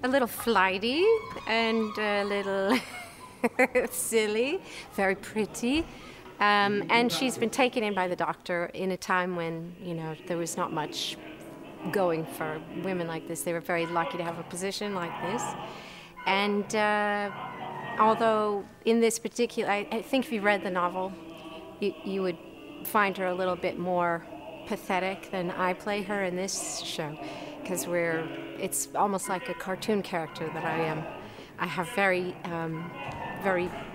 a little flighty and a little silly, very pretty. And she's been taken in by the doctor in a time when, you know, there was not much going for women like this. They were very lucky to have a position like this. And although in this particular, I think if you read the novel, you would find her a little bit more pathetic than I play her in this show, because it's almost like a cartoon character that I am. I have very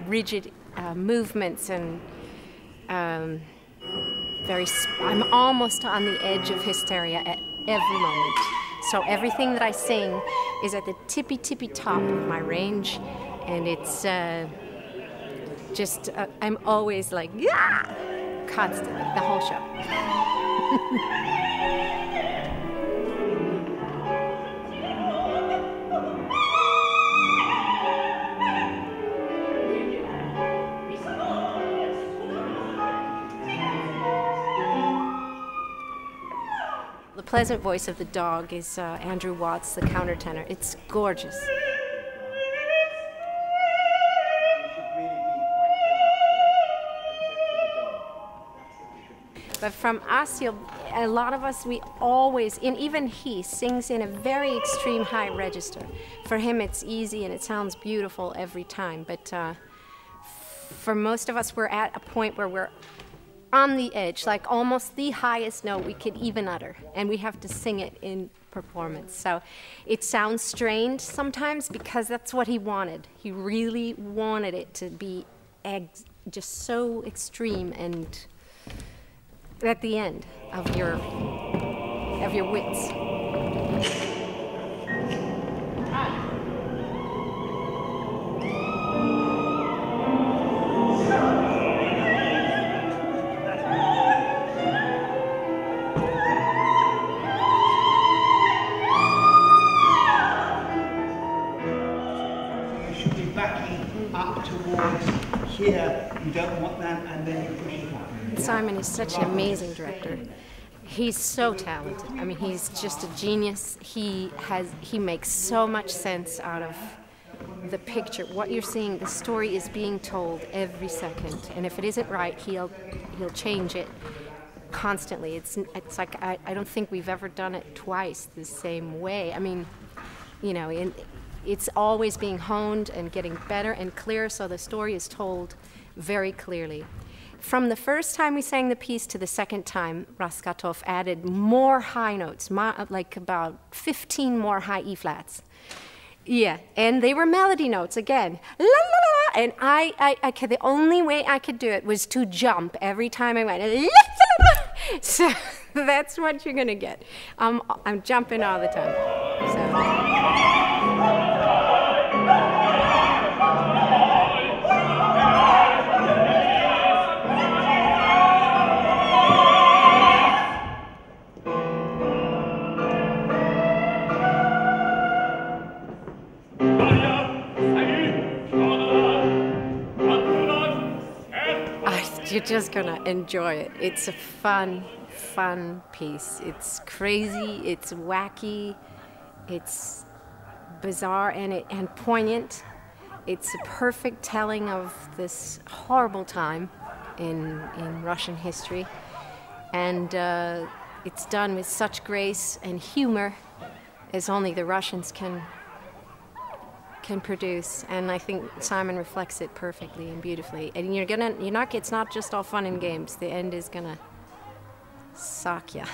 rigid movements and I'm almost on the edge of hysteria at every moment. So everything that I sing is at the tippy top of my range, and it's I'm always like, yeah, constantly, the whole show. The pleasant voice of the dog is Andrew Watts, the countertenor. It's gorgeous. But from us, a lot of us, we always, and even he sings in a very extreme high register. For him, it's easy and it sounds beautiful every time. But for most of us, we're at a point where we're on the edge, like almost the highest note we could even utter, and we have to sing it in performance. So it sounds strained sometimes because that's what he wanted. He really wanted it to be just so extreme and at the end of your wits. Up towards here, you don't want that, and then you push it up. Simon is such an amazing director. He's so talented. I mean, he's just a genius. He makes so much sense out of the picture. What you're seeing, the story is being told every second, and if it isn't right, he'll change it constantly. It's like I don't think we've ever done it twice the same way. I mean, you know, it's always being honed and getting better and clearer, so the story is told very clearly. From the first time we sang the piece to the second time, Raskatov added more high notes, like about 15 more high E-flats. Yeah, and they were melody notes again. La, la, la, and the only way I could do it was to jump every time I went. La, la, la. So that's what you're gonna get. I'm jumping all the time. So. You're just gonna enjoy it. It's a fun piece. It's crazy, it's wacky, it's bizarre and poignant. It's a perfect telling of this horrible time in Russian history. And it's done with such grace and humor as only the Russians can produce, and I think Simon reflects it perfectly and beautifully. And it's not just all fun and games. The end is gonna suck ya.